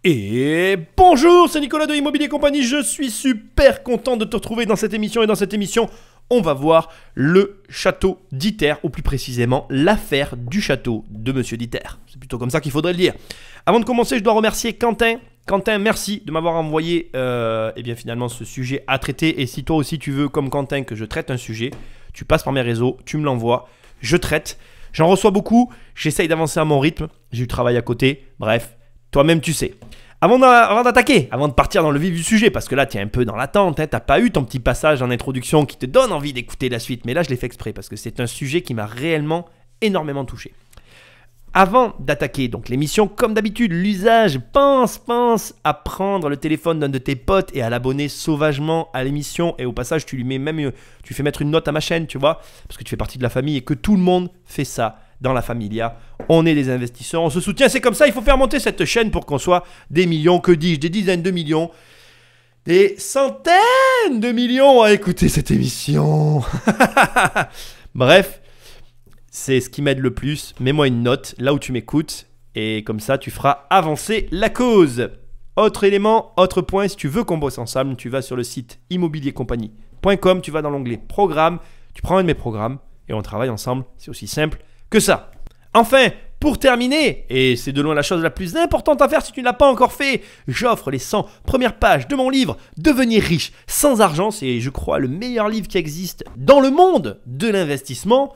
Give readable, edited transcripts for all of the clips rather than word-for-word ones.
Et bonjour, c'est Nicolas de Immobilier Compagnie, je suis super content de te retrouver dans cette émission. Et dans cette émission, on va voir le château d'Iter, ou plus précisément l'affaire du château de Monsieur d'Iter. C'est plutôt comme ça qu'il faudrait le dire. Avant de commencer, je dois remercier Quentin. Quentin, merci de m'avoir envoyé finalement ce sujet à traiter. Et si toi aussi tu veux, comme Quentin, que je traite un sujet, tu passes par mes réseaux, tu me l'envoies, je traite. J'en reçois beaucoup, j'essaye d'avancer à mon rythme, j'ai du travail à côté, bref, toi-même tu sais. Avant d'attaquer, avant de partir dans le vif du sujet, parce que là tu es un peu dans l'attente, hein, t'as pas eu ton petit passage en introduction qui te donne envie d'écouter la suite, mais là je l'ai fait exprès parce que c'est un sujet qui m'a réellement énormément touché. Avant d'attaquer donc l'émission, comme d'habitude, l'usage, pense à prendre le téléphone d'un de tes potes et à l'abonner sauvagement à l'émission. Et au passage, tu fais mettre une note à ma chaîne, tu vois, parce que tu fais partie de la famille et que tout le monde fait ça dans la familia. On est des investisseurs, on se soutient, c'est comme ça, il faut faire monter cette chaîne pour qu'on soit des millions, que dis-je, des dizaines de millions, des centaines de millions à écouter cette émission. Bref. C'est ce qui m'aide le plus. Mets-moi une note là où tu m'écoutes et comme ça tu feras avancer la cause. Autre élément, autre point, si tu veux qu'on bosse ensemble, tu vas sur le site immobiliercompagnie.com, tu vas dans l'onglet programme, tu prends un de mes programmes et on travaille ensemble. C'est aussi simple que ça. Enfin, pour terminer, et c'est de loin la chose la plus importante à faire si tu ne l'as pas encore fait, j'offre les 100 premières pages de mon livre Devenir riche sans argent. C'est, je crois, le meilleur livre qui existe dans le monde de l'investissement.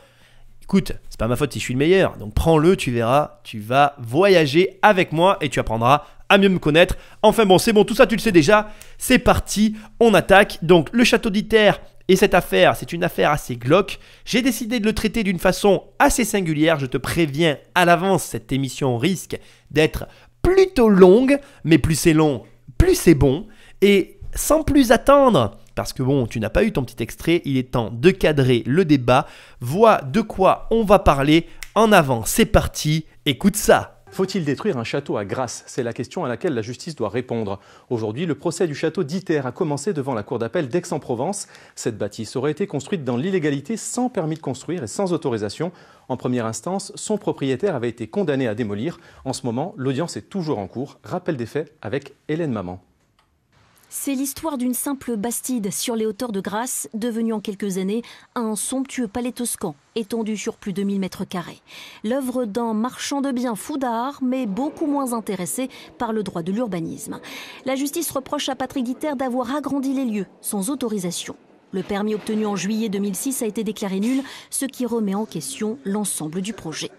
Écoute, c'est pas ma faute si je suis le meilleur, donc prends-le, tu verras, tu vas voyager avec moi et tu apprendras à mieux me connaître. Enfin bon, c'est bon, tout ça tu le sais déjà, c'est parti, on attaque. Donc le château d'Iter et cette affaire, c'est une affaire assez glauque. J'ai décidé de le traiter d'une façon assez singulière, je te préviens à l'avance, cette émission risque d'être plutôt longue, mais plus c'est long, plus c'est bon. Et sans plus attendre, parce que bon, tu n'as pas eu ton petit extrait, il est temps de cadrer le débat. Vois de quoi on va parler. En avant, c'est parti, écoute ça. Faut-il détruire un château à Grasse? C'est la question à laquelle la justice doit répondre. Aujourd'hui, le procès du château d'Iter a commencé devant la cour d'appel d'Aix-en-Provence. Cette bâtisse aurait été construite dans l'illégalité, sans permis de construire et sans autorisation. En première instance, son propriétaire avait été condamné à démolir. En ce moment, l'audience est toujours en cours. Rappel des faits avec Hélène Maman. C'est l'histoire d'une simple bastide sur les hauteurs de Grasse, devenue en quelques années un somptueux palais toscan, étendu sur plus de 1000 mètres carrés. L'œuvre d'un marchand de biens fou d'art, mais beaucoup moins intéressé par le droit de l'urbanisme. La justice reproche à Patrick d'Iter d'avoir agrandi les lieux sans autorisation. Le permis obtenu en juillet 2006 a été déclaré nul, ce qui remet en question l'ensemble du projet.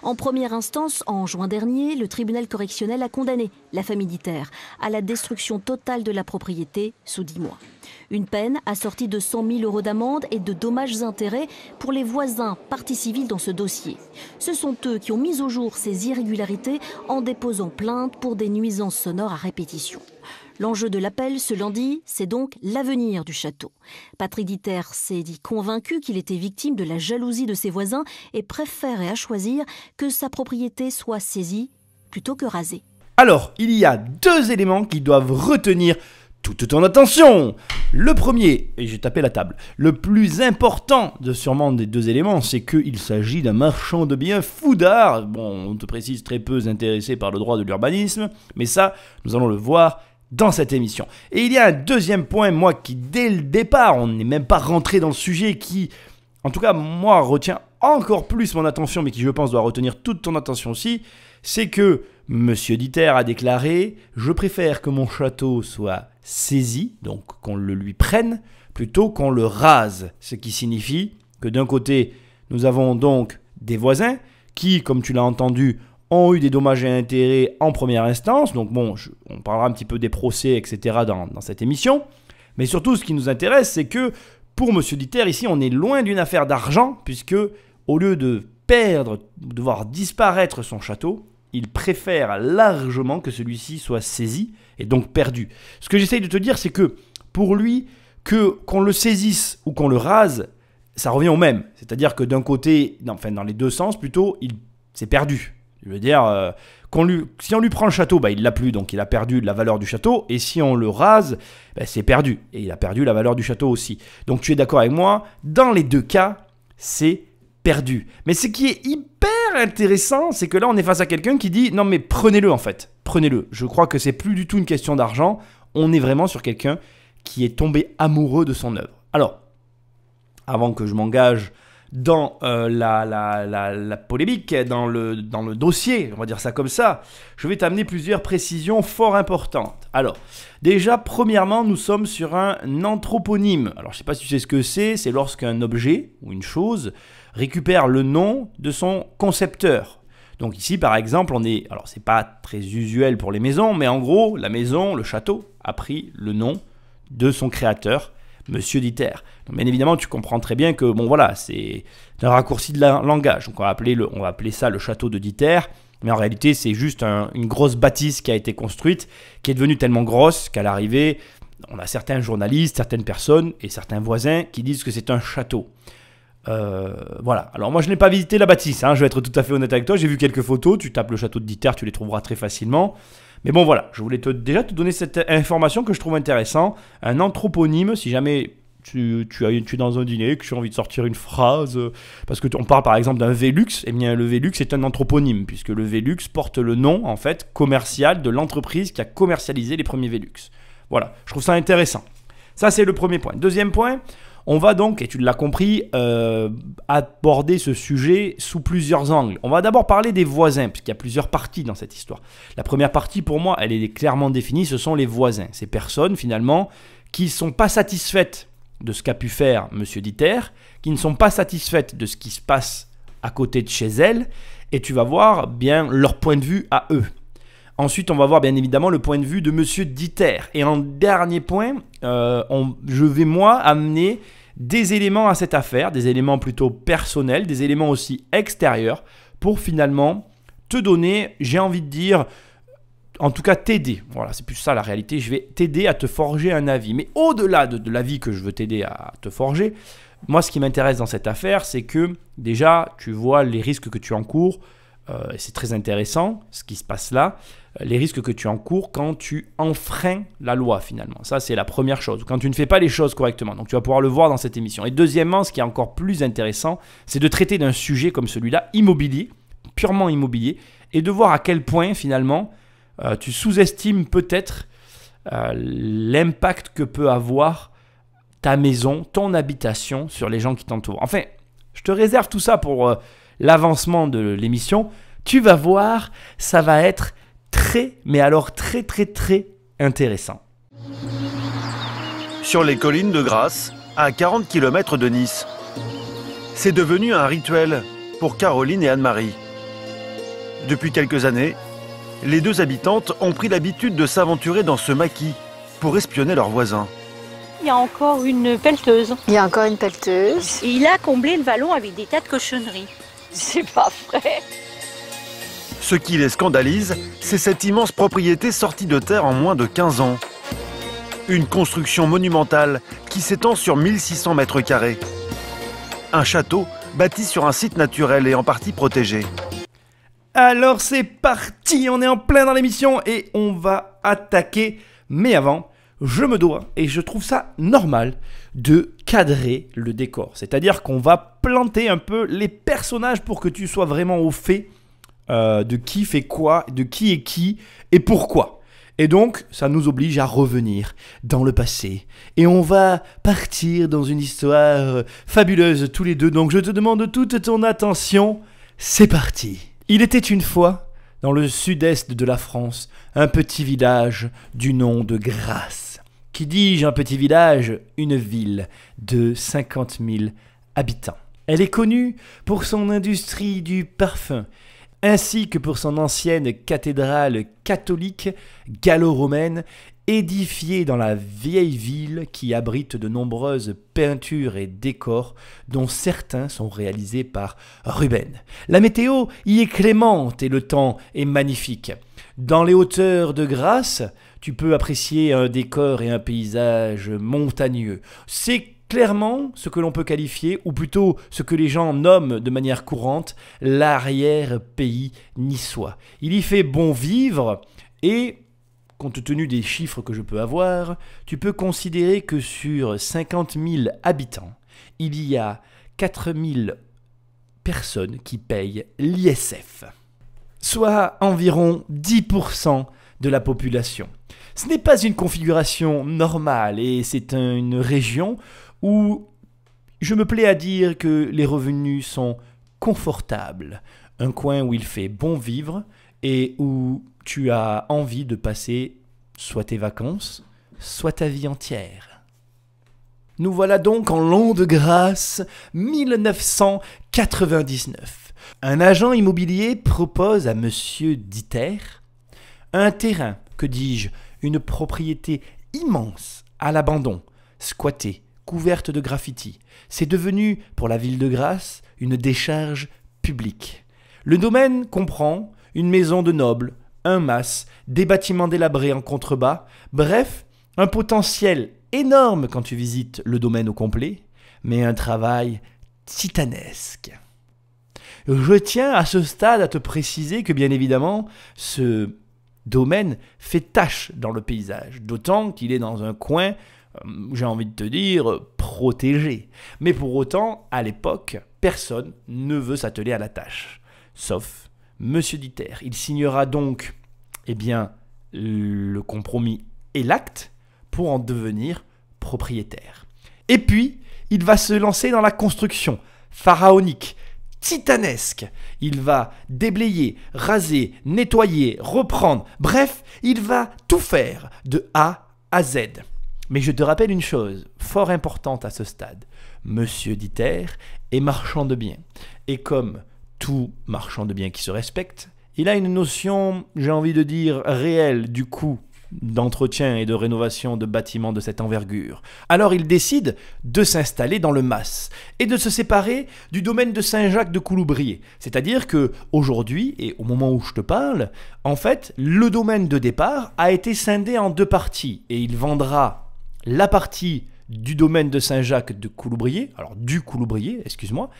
En première instance, en juin dernier, le tribunal correctionnel a condamné la famille d'Iter à la destruction totale de la propriété sous 10 mois. Une peine assortie de 100 000 € d'amende et de dommages-intérêts pour les voisins partie civile dans ce dossier. Ce sont eux qui ont mis au jour ces irrégularités en déposant plainte pour des nuisances sonores à répétition. L'enjeu de l'appel ce lundi, c'est donc l'avenir du château. Patrick d'Iter s'est dit convaincu qu'il était victime de la jalousie de ses voisins et préférait à choisir que sa propriété soit saisie plutôt que rasée. Alors, il y a deux éléments qui doivent retenir toute ton attention. Le premier, et j'ai tapé la table, le plus important sûrement des deux éléments, c'est qu'il s'agit d'un marchand de biens fou d'art. Bon, on te précise très peu intéressé par le droit de l'urbanisme, mais ça, nous allons le voir dans cette émission. Et il y a un deuxième point, moi, qui dès le départ, on n'est même pas rentré dans le sujet, qui, en tout cas, moi, retient encore plus mon attention, mais qui, je pense, doit retenir toute ton attention aussi, c'est que Monsieur d'Iter a déclaré « Je préfère que mon château soit saisi, donc qu'on le lui prenne, plutôt qu'on le rase ». Ce qui signifie que d'un côté, nous avons donc des voisins qui, comme tu l'as entendu, ont eu des dommages et intérêts en première instance. Donc bon, on parlera un petit peu des procès, etc. dans cette émission. Mais surtout, ce qui nous intéresse, c'est que pour Monsieur d'Iter, ici, on est loin d'une affaire d'argent, puisque au lieu de perdre, de voir disparaître son château, il préfère largement que celui-ci soit saisi et donc perdu. Ce que j'essaye de te dire, c'est que pour lui, qu'on le saisisse ou qu'on le rase, ça revient au même. C'est-à-dire que d'un côté, dans les deux sens plutôt, c'est perdu. Je veux dire, si on lui prend le château, il l'a plus, donc il a perdu la valeur du château. Et si on le rase, c'est perdu. Et il a perdu la valeur du château aussi. Donc tu es d'accord avec moi, dans les deux cas, c'est perdu. Mais ce qui est hyper intéressant, c'est que là, on est face à quelqu'un qui dit « Non, mais prenez-le en fait, prenez-le ». Je crois que c'est plus du tout une question d'argent. On est vraiment sur quelqu'un qui est tombé amoureux de son œuvre. Alors, avant que je m'engage dans la polémique, dans le dossier, on va dire ça comme ça, je vais t'amener plusieurs précisions fort importantes. Alors, déjà, premièrement, nous sommes sur un anthroponyme. Alors, je ne sais pas si tu sais ce que c'est lorsqu'un objet ou une chose récupère le nom de son concepteur. Donc ici, par exemple, alors c'est pas très usuel pour les maisons, mais en gros, la maison, le château, a pris le nom de son créateur, Monsieur Diter. Donc, bien évidemment, tu comprends très bien que, bon voilà, c'est un raccourci de langage. Donc on va appeler ça le château de Diter, mais en réalité, c'est juste une grosse bâtisse qui a été construite, qui est devenue tellement grosse qu'à l'arrivée, on a certains journalistes, certaines personnes et certains voisins qui disent que c'est un château. Voilà. Alors moi, je n'ai pas visité la bâtisse, je vais être tout à fait honnête avec toi. J'ai vu quelques photos, tu tapes le château de Diter, tu les trouveras très facilement. Mais bon, voilà, je voulais déjà te donner cette information que je trouve intéressante. Un anthroponyme, si jamais tu es dans un dîner, que tu as envie de sortir une phrase, parce qu'on parle par exemple d'un Velux, eh bien le Velux est un anthroponyme, puisque le Velux porte le nom, en fait, commercial de l'entreprise qui a commercialisé les premiers Velux. Voilà, je trouve ça intéressant. Ça, c'est le premier point. Deuxième point, on va donc, et tu l'as compris, aborder ce sujet sous plusieurs angles. On va d'abord parler des voisins, puisqu'il y a plusieurs parties dans cette histoire. La première partie, pour moi, elle est clairement définie, ce sont les voisins. Ces personnes, finalement, qui ne sont pas satisfaites de ce qu'a pu faire M. Diter, qui ne sont pas satisfaites de ce qui se passe à côté de chez elles, et tu vas voir bien leur point de vue à eux. Ensuite, on va voir bien évidemment le point de vue de M. Diter. Et en dernier point, je vais moi amener des éléments à cette affaire, des éléments plutôt personnels, des éléments aussi extérieurs, pour finalement te donner, j'ai envie de dire, en tout cas t'aider. Voilà, c'est plus ça la réalité. Je vais t'aider à te forger un avis. Mais au-delà de l'avis que je veux t'aider à te forger, moi ce qui m'intéresse dans cette affaire, c'est que déjà tu vois les risques que tu encours. C'est très intéressant ce qui se passe là, les risques que tu encours quand tu enfreins la loi finalement. Ça, c'est la première chose, quand tu ne fais pas les choses correctement. Donc, tu vas pouvoir le voir dans cette émission. Et deuxièmement, ce qui est encore plus intéressant, c'est de traiter d'un sujet comme celui-là, immobilier, purement immobilier, et de voir à quel point finalement tu sous-estimes peut-être l'impact que peut avoir ta maison, ton habitation sur les gens qui t'entourent. Enfin, je te réserve tout ça pour l'avancement de l'émission. Tu vas voir, ça va être très, mais alors très intéressant. Sur les collines de Grasse, à 40 km de Nice. C'est devenu un rituel pour Caroline et Anne-Marie. Depuis quelques années, les deux habitantes ont pris l'habitude de s'aventurer dans ce maquis pour espionner leurs voisins. Il y a encore une pelleteuse. Il y a encore une pelleteuse. Et il a comblé le vallon avec des tas de cochonneries. C'est pas vrai. Ce qui les scandalise, c'est cette immense propriété sortie de terre en moins de 15 ans. Une construction monumentale qui s'étend sur 1600 mètres carrés. Un château bâti sur un site naturel et en partie protégé. Alors c'est parti, on est en plein dans l'émission et on va attaquer. Mais avant, je me dois, et je trouve ça normal, de cadrer le décor. C'est-à-dire qu'on va planter un peu les personnages pour que tu sois vraiment au fait de qui fait quoi, de qui est qui et pourquoi. Et donc, ça nous oblige à revenir dans le passé. Et on va partir dans une histoire fabuleuse tous les deux. Donc je te demande toute ton attention. C'est parti. Il était une fois, dans le sud-est de la France, un petit village du nom de Grasse. Qui dis-je un petit village? Une ville de 50 000 habitants. Elle est connue pour son industrie du parfum, ainsi que pour son ancienne cathédrale catholique gallo-romaine, édifiée dans la vieille ville qui abrite de nombreuses peintures et décors, dont certains sont réalisés par Rubens. La météo y est clémente et le temps est magnifique. Dans les hauteurs de Grasse, tu peux apprécier un décor et un paysage montagneux. C'est clairement ce que l'on peut qualifier, ou plutôt ce que les gens nomment de manière courante, l'arrière-pays niçois. Il y fait bon vivre et, compte tenu des chiffres que je peux avoir, tu peux considérer que sur 50 000 habitants, il y a 4 000 personnes qui payent l'ISF, soit environ 10% de la population. Ce n'est pas une configuration normale et c'est une région où je me plais à dire que les revenus sont confortables. Un coin où il fait bon vivre et où tu as envie de passer soit tes vacances, soit ta vie entière. Nous voilà donc en l'an de grâce 1999. Un agent immobilier propose à Monsieur Diter un terrain, que dis-je, une propriété immense à l'abandon, squattée, couverte de graffitis. C'est devenu, pour la ville de Grasse, une décharge publique. Le domaine comprend une maison de nobles, un mas, des bâtiments délabrés en contrebas, bref, un potentiel énorme quand tu visites le domaine au complet, mais un travail titanesque. Je tiens à ce stade à te préciser que bien évidemment, ce domaine fait tache dans le paysage, d'autant qu'il est dans un coin, j'ai envie de te dire, protégé. Mais pour autant, à l'époque, personne ne veut s'atteler à la tâche, sauf Monsieur Diter. Il signera donc, le compromis et l'acte pour en devenir propriétaire. Et puis, il va se lancer dans la construction pharaonique, titanesque. Il va déblayer, raser, nettoyer, reprendre. Bref, il va tout faire de A à Z. Mais je te rappelle une chose fort importante à ce stade. Monsieur Diter est marchand de biens. Et comme tout marchand de biens qui se respecte, il a une notion, j'ai envie de dire, réelle du coût d'entretien et de rénovation de bâtiments de cette envergure. Alors il décide de s'installer dans le Mas et de se séparer du domaine de Saint-Jacques de Coulombrier. C'est-à-dire que aujourd'hui, et au moment où je te parle, en fait, le domaine de départ a été scindé en deux parties et il vendra la partie du domaine de Saint-Jacques de Coulombrier, alors du Coulombrier, excuse-moi,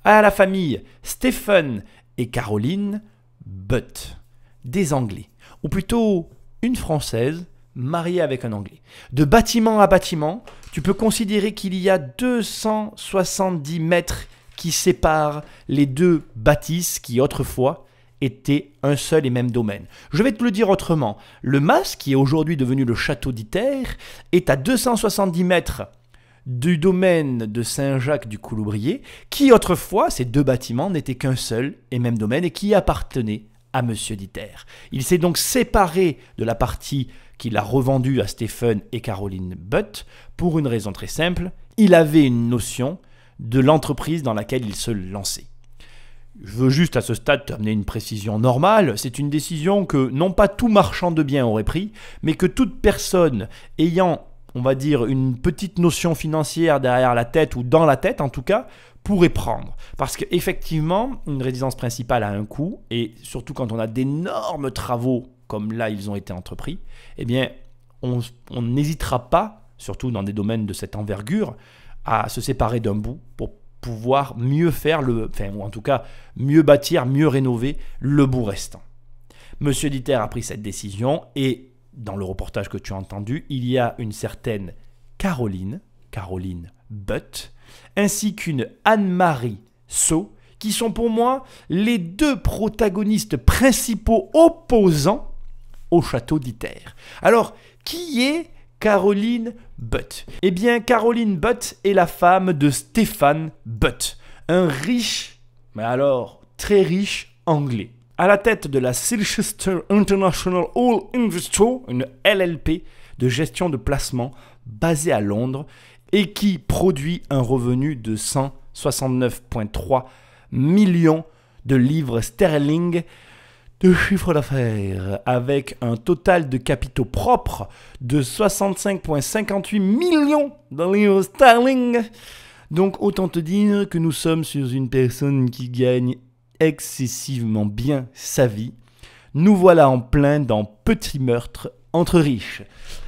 à la famille Stephen et Caroline Butt, des Anglais, ou plutôt une Française mariée avec un Anglais. De bâtiment à bâtiment, tu peux considérer qu'il y a 270 mètres qui séparent les deux bâtisses qui autrefois étaient un seul et même domaine. Je vais te le dire autrement. Le Mas, qui est aujourd'hui devenu le château Diter, est à 270 mètres du domaine de Saint-Jacques du Coulombrier, qui autrefois, ces deux bâtiments n'étaient qu'un seul et même domaine et qui appartenait à Monsieur Diter. Il s'est donc séparé de la partie qu'il a revendue à Stephen et Caroline Butt pour une raison très simple. Il avait une notion de l'entreprise dans laquelle il se lançait. Je veux juste à ce stade t'amener une précision normale. C'est une décision que non pas tout marchand de biens aurait pris, mais que toute personne ayant, on va dire, une petite notion financière derrière la tête ou dans la tête en tout cas, pourrait prendre. Parce qu'effectivement, une résidence principale a un coût, et surtout quand on a d'énormes travaux, comme là ils ont été entrepris, eh bien, on n'hésitera pas, surtout dans des domaines de cette envergure, à se séparer d'un bout pour pouvoir mieux faire ou en tout cas mieux bâtir, mieux rénover le bout restant. Monsieur Diter a pris cette décision, et dans le reportage que tu as entendu, il y a une certaine Caroline Butt, ainsi qu'une Anne-Marie Saut, qui sont pour moi les deux protagonistes principaux opposants au château Diter. Alors, qui est Caroline Butt? Eh bien, Caroline Butt est la femme de Stephen Butt, un riche, mais alors très riche anglais. À la tête de la Silchester International All Investor, une LLP de gestion de placement basée à Londres et qui produit un revenu de 169,3 millions de livres sterling de chiffre d'affaires, avec un total de capitaux propres de 65,58 millions de livres sterling. Donc autant te dire que nous sommes sur une personne qui gagne excessivement bien sa vie. Nous voilà en plein dans Petit meurtre entre riches.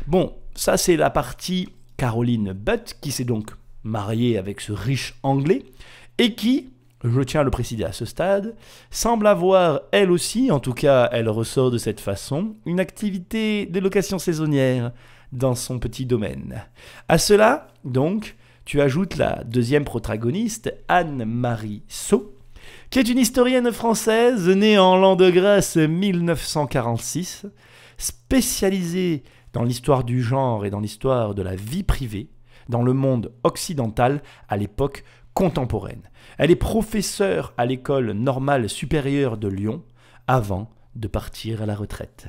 Bon, ça c'est la partie Caroline Butt, qui s'est donc mariée avec ce riche anglais et qui, je tiens à le préciser à ce stade, semble avoir, elle aussi, en tout cas elle ressort de cette façon, une activité de location saisonnière dans son petit domaine. À cela, donc, tu ajoutes la deuxième protagoniste, Anne-Marie Saut, qui est une historienne française née en l'an de grâce 1946, spécialisée dans l'histoire du genre et dans l'histoire de la vie privée dans le monde occidental à l'époque contemporaine. Elle est professeure à l'école normale supérieure de Lyon avant de partir à la retraite.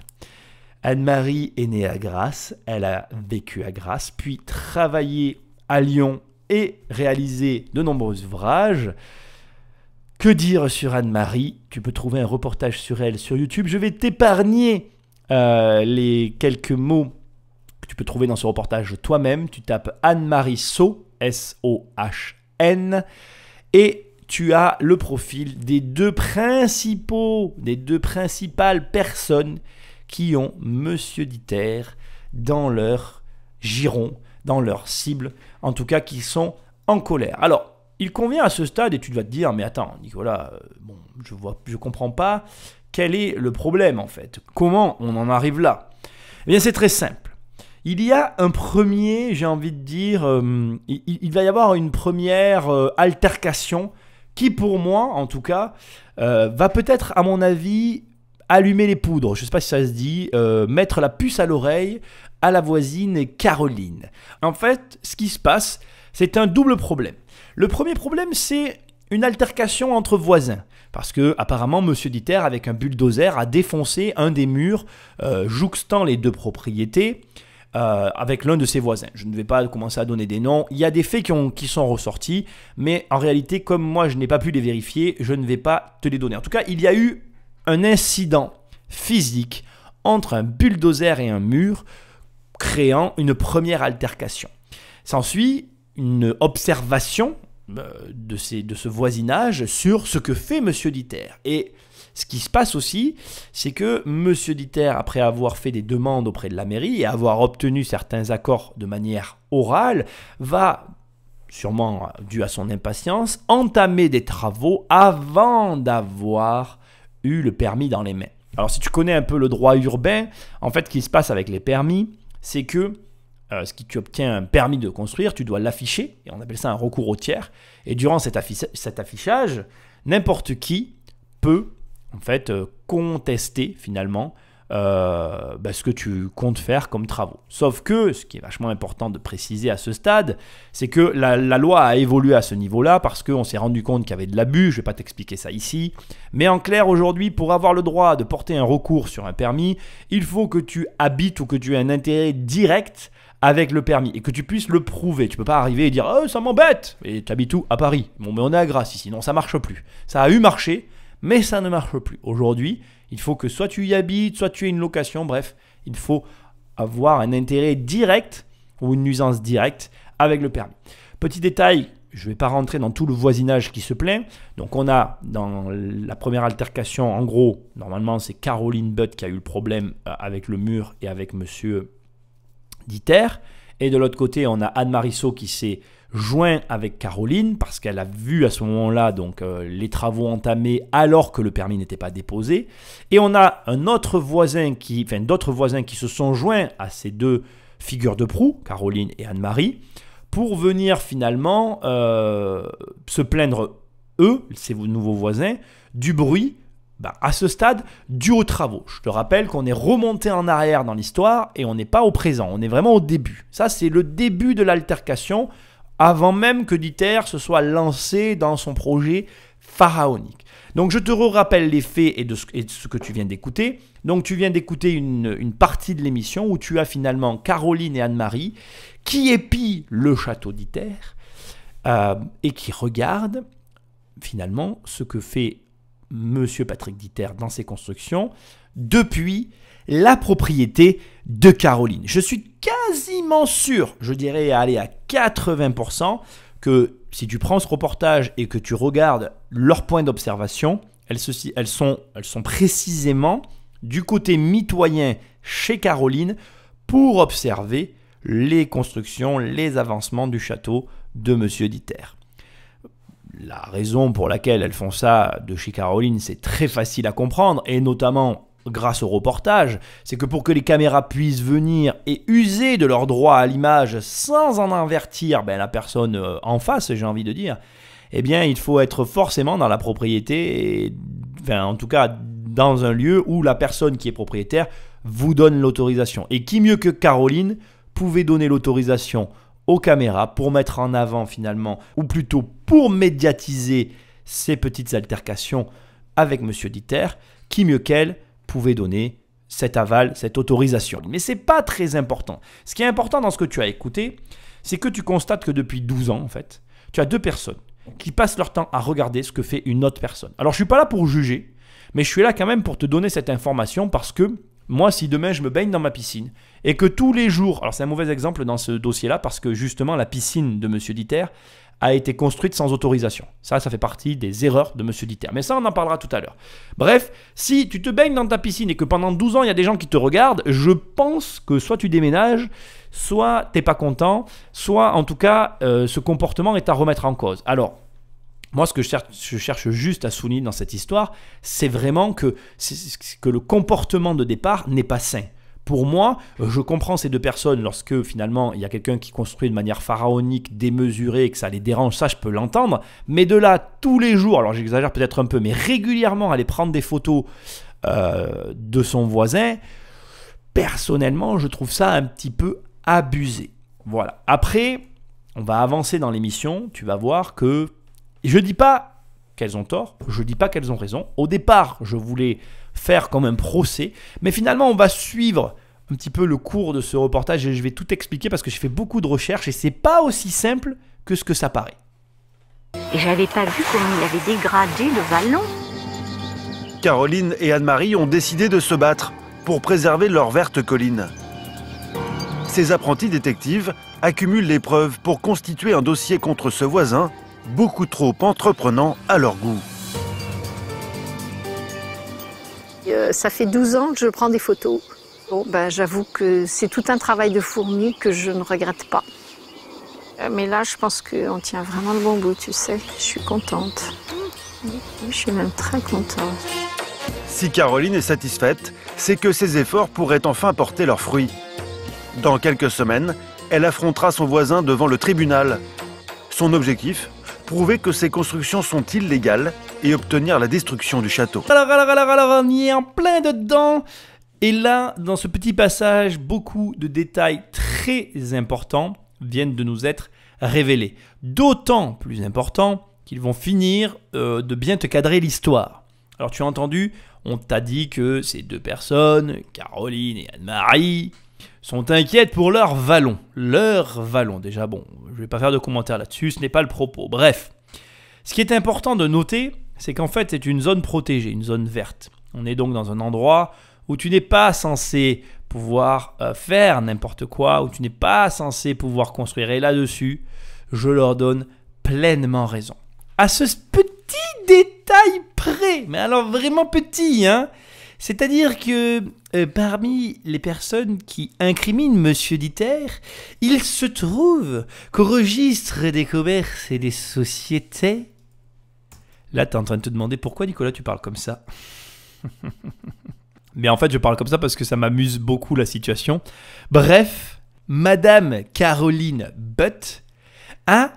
Anne-Marie est née à Grasse, elle a vécu à Grasse, puis travaillé à Lyon et réalisé de nombreux ouvrages. Que dire sur Anne-Marie? Tu peux trouver un reportage sur elle sur YouTube. Je vais t'épargner les quelques mots que tu peux trouver dans ce reportage toi-même. Tu tapes Anne-Marie So, S-O-H-N, et tu as le profil des deux principales personnes qui ont Monsieur Diter dans leur giron, dans leur cible, en tout cas qui sont en colère. Alors, il convient à ce stade, et tu vas te dire, mais attends, Nicolas, je comprends pas, quel est le problème en fait? Comment on en arrive là? Eh bien, c'est très simple. Il y a un premier, j'ai envie de dire, il va y avoir une première altercation qui, pour moi, en tout cas, va peut-être, à mon avis, allumer les poudres. Je ne sais pas si ça se dit, mettre la puce à l'oreille à la voisine Caroline. En fait, ce qui se passe, c'est un double problème. Le premier problème, c'est une altercation entre voisins. Parce que, apparemment, Monsieur Diter, avec un bulldozer, a défoncé un des murs jouxtant les deux propriétés avec l'un de ses voisins. Je ne vais pas commencer à donner des noms. Il y a des faits qui sont ressortis, mais en réalité, comme moi, je n'ai pas pu les vérifier, je ne vais pas te les donner. En tout cas, il y a eu un incident physique entre un bulldozer et un mur, créant une première altercation. S'ensuit une observation de ce voisinage sur ce que fait Monsieur Diter. Et ce qui se passe aussi, c'est que Monsieur Diter, après avoir fait des demandes auprès de la mairie et avoir obtenu certains accords de manière orale, va, sûrement dû à son impatience, entamer des travaux avant d'avoir eu le permis dans les mains. Alors si tu connais un peu le droit urbain, en fait ce qui se passe avec les permis, c'est que tu obtiens un permis de construire, tu dois l'afficher, et on appelle ça un recours au tiers, et durant cet affichage, n'importe qui peut en fait contester finalement ce que tu comptes faire comme travaux. Sauf que, ce qui est vachement important de préciser à ce stade, c'est que la loi a évolué à ce niveau-là parce qu'on s'est rendu compte qu'il y avait de l'abus, je ne vais pas t'expliquer ça ici, mais en clair aujourd'hui, pour avoir le droit de porter un recours sur un permis, il faut que tu habites ou que tu aies un intérêt direct avec le permis et que tu puisses le prouver. Tu ne peux pas arriver et dire « Oh, ça m'embête !» Et tu habites où? À Paris. Bon, mais on est à Grasse ici, non, ça ne marche plus. Ça a eu marché, mais ça ne marche plus. Aujourd'hui, il faut que soit tu y habites, soit tu aies une location, bref, il faut avoir un intérêt direct ou une nuisance directe avec le permis. Petit détail, je ne vais pas rentrer dans tout le voisinage qui se plaint. Donc on a dans la première altercation, en gros, normalement c'est Caroline Butt qui a eu le problème avec le mur et avec Monsieur Diter. Et de l'autre côté, on a Anne-Marie So qui s'est joint avec Caroline parce qu'elle a vu à ce moment-là les travaux entamés alors que le permis n'était pas déposé. Et on a d'autres voisins qui se sont joints à ces deux figures de proue, Caroline et Anne-Marie, pour venir finalement se plaindre, eux, ces nouveaux voisins, du bruit, à ce stade, dû aux travaux. Je te rappelle qu'on est remonté en arrière dans l'histoire et on n'est pas au présent, on est vraiment au début. Ça, c'est le début de l'altercation, avant même que Diter se soit lancé dans son projet pharaonique. Donc je te rappelle les faits et de ce que tu viens d'écouter. Donc tu viens d'écouter une partie de l'émission où tu as finalement Caroline et Anne-Marie qui épient le château Diter et qui regardent finalement ce que fait Monsieur Patrick Diter dans ses constructions depuis la propriété de Caroline. Je suis quasiment sûr, je dirais aller à 80%, que si tu prends ce reportage et que tu regardes leurs points d'observation, elles sont précisément du côté mitoyen chez Caroline pour observer les constructions, les avancements du château de Monsieur Diter. La raison pour laquelle elles font ça de chez Caroline, c'est très facile à comprendre, et notamment grâce au reportage, c'est que pour que les caméras puissent venir et user de leur droit à l'image sans en avertir la personne en face, j'ai envie de dire, eh bien il faut être forcément dans la propriété, enfin en tout cas dans un lieu où la personne qui est propriétaire vous donne l'autorisation. Et qui mieux que Caroline pouvait donner l'autorisation aux caméras pour mettre en avant finalement, ou plutôt pour médiatiser ces petites altercations avec Monsieur Dieter, qui mieux qu'elle pouvait donner cet aval, cette autorisation. Mais ce n'est pas très important. Ce qui est important dans ce que tu as écouté, c'est que tu constates que depuis 12 ans, en fait, tu as 2 personnes qui passent leur temps à regarder ce que fait une autre personne. Alors, je ne suis pas là pour juger, mais je suis là quand même pour te donner cette information parce que moi, si demain je me baigne dans ma piscine et que tous les jours, alors c'est un mauvais exemple dans ce dossier-là parce que justement la piscine de Monsieur Dieter a été construite sans autorisation. Ça fait partie des erreurs de Monsieur Dieter. Mais ça, on en parlera tout à l'heure. Bref, si tu te baignes dans ta piscine et que pendant 12 ans, il y a des gens qui te regardent, je pense que soit tu déménages, soit tu n'es pas content, soit en tout cas, ce comportement est à remettre en cause. Alors, moi, ce que je cherche juste à souligner dans cette histoire, c'est vraiment que le comportement de départ n'est pas sain. Pour moi, je comprends ces 2 personnes lorsque finalement il y a quelqu'un qui construit de manière pharaonique, démesurée et que ça les dérange, ça je peux l'entendre. Mais de là, tous les jours, alors j'exagère peut-être un peu, mais régulièrement aller prendre des photos de son voisin, personnellement, je trouve ça un petit peu abusé. Voilà. Après, on va avancer dans l'émission, tu vas voir que je ne dis pas qu'elles ont tort, je ne dis pas qu'elles ont raison. Au départ, je voulais faire comme un procès, mais finalement, on va suivre un petit peu le cours de ce reportage et je vais tout expliquer parce que j'ai fait beaucoup de recherches et c'est pas aussi simple que ce que ça paraît. Et j'avais pas vu comment il avait dégradé le vallon. Caroline et Anne-Marie ont décidé de se battre pour préserver leur verte colline. Ces apprentis détectives accumulent les preuves pour constituer un dossier contre ce voisin beaucoup trop entreprenant à leur goût. Ça fait 12 ans que je prends des photos. Bon, j'avoue que c'est tout un travail de fourmi que je ne regrette pas. Mais là, je pense qu'on tient vraiment le bon bout, tu sais. Je suis contente. Je suis même très contente. Si Caroline est satisfaite, c'est que ses efforts pourraient enfin porter leurs fruits. Dans quelques semaines, elle affrontera son voisin devant le tribunal. Son objectif ? Prouver que ces constructions sont illégales et obtenir la destruction du château. Alors, on y est en plein dedans. Et là, dans ce petit passage, beaucoup de détails très importants viennent de nous être révélés. D'autant plus importants qu'ils vont finir de bien te cadrer l'histoire. Alors, tu as entendu, on t'a dit que ces 2 personnes, Caroline et Anne-Marie, sont inquiètes pour leur vallon. Leur vallon, déjà bon, je ne vais pas faire de commentaires là-dessus, ce n'est pas le propos. Bref, ce qui est important de noter, c'est qu'en fait c'est une zone protégée, une zone verte. On est donc dans un endroit où tu n'es pas censé pouvoir faire n'importe quoi, où tu n'es pas censé pouvoir construire. Et là-dessus, je leur donne pleinement raison. À ce petit détail près, mais alors vraiment petit, hein. C'est-à-dire que parmi les personnes qui incriminent Monsieur Dieter, il se trouve qu'au registre des commerces et des sociétés... Là, tu es en train de te demander pourquoi, Nicolas, tu parles comme ça. Mais en fait, je parle comme ça parce que ça m'amuse beaucoup la situation. Bref, Madame Caroline Butt a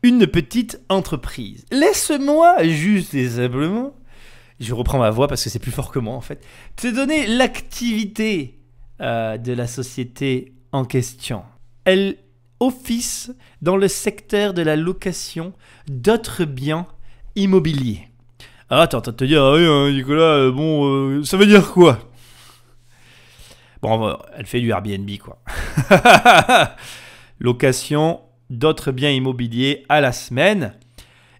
une petite entreprise. Laisse-moi juste et simplement... Je reprends ma voix parce que c'est plus fort que moi en fait. Te donner l'activité de la société en question. Elle office dans le secteur de la location d'autres biens immobiliers. Ah, t'es en train de te dire, ah oui, Nicolas, ça veut dire quoi? Bon, elle fait du Airbnb quoi. Location d'autres biens immobiliers à la semaine.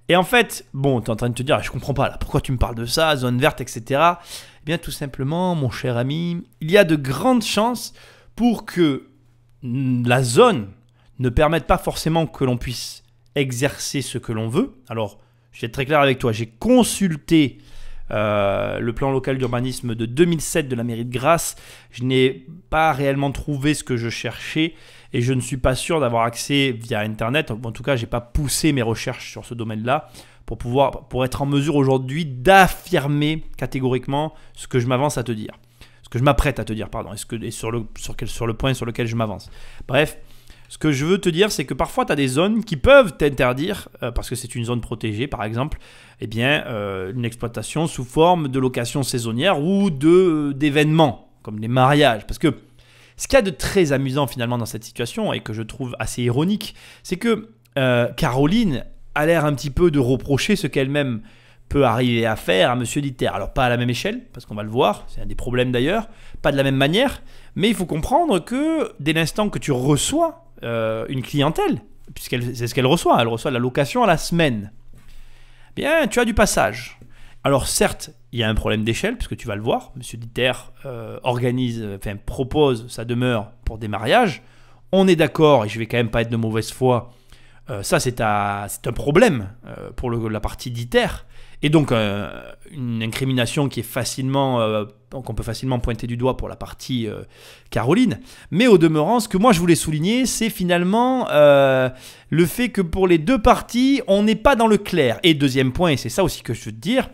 Et en fait, bon, tu es en train de te dire, je comprends pas là, pourquoi tu me parles de ça, zone verte, etc. Eh bien, tout simplement, mon cher ami, il y a de grandes chances pour que la zone ne permette pas forcément que l'on puisse exercer ce que l'on veut. Alors, je vais être très clair avec toi, j'ai consulté le plan local d'urbanisme de 2007 de la mairie de Grasse. Je n'ai pas réellement trouvé ce que je cherchais. Et je ne suis pas sûr d'avoir accès via Internet. En tout cas, je n'ai pas poussé mes recherches sur ce domaine-là pour être en mesure aujourd'hui d'affirmer catégoriquement ce que je m'avance à te dire. Ce que je m'apprête à te dire, pardon. Et sur le point sur lequel je m'avance. Bref, Ce que je veux te dire, c'est que parfois, tu as des zones qui peuvent t'interdire, parce que c'est une zone protégée, par exemple, eh bien, une exploitation sous forme de location saisonnière ou d'événements, comme les mariages. Parce que ce qu'il y a de très amusant, finalement, dans cette situation, et que je trouve assez ironique, c'est que Caroline a l'air un petit peu de reprocher ce qu'elle-même peut arriver à faire à Monsieur Diter. Alors, pas à la même échelle, parce qu'on va le voir, c'est un des problèmes d'ailleurs, pas de la même manière, mais il faut comprendre que dès l'instant que tu reçois une clientèle, c'est ce qu'elle reçoit, elle reçoit de la location à la semaine, bien, tu as du passage. Alors certes, il y a un problème d'échelle, puisque tu vas le voir, Monsieur Diter propose sa demeure pour des mariages, on est d'accord, et je vais quand même pas être de mauvaise foi, ça c'est un problème pour la partie Diter, et donc une incrimination qui est qu'on peut facilement pointer du doigt pour la partie Caroline. Mais au demeurant, ce que moi je voulais souligner, c'est finalement le fait que pour les deux parties, on n'est pas dans le clair. Et deuxième point, et c'est ça aussi que je veux te dire,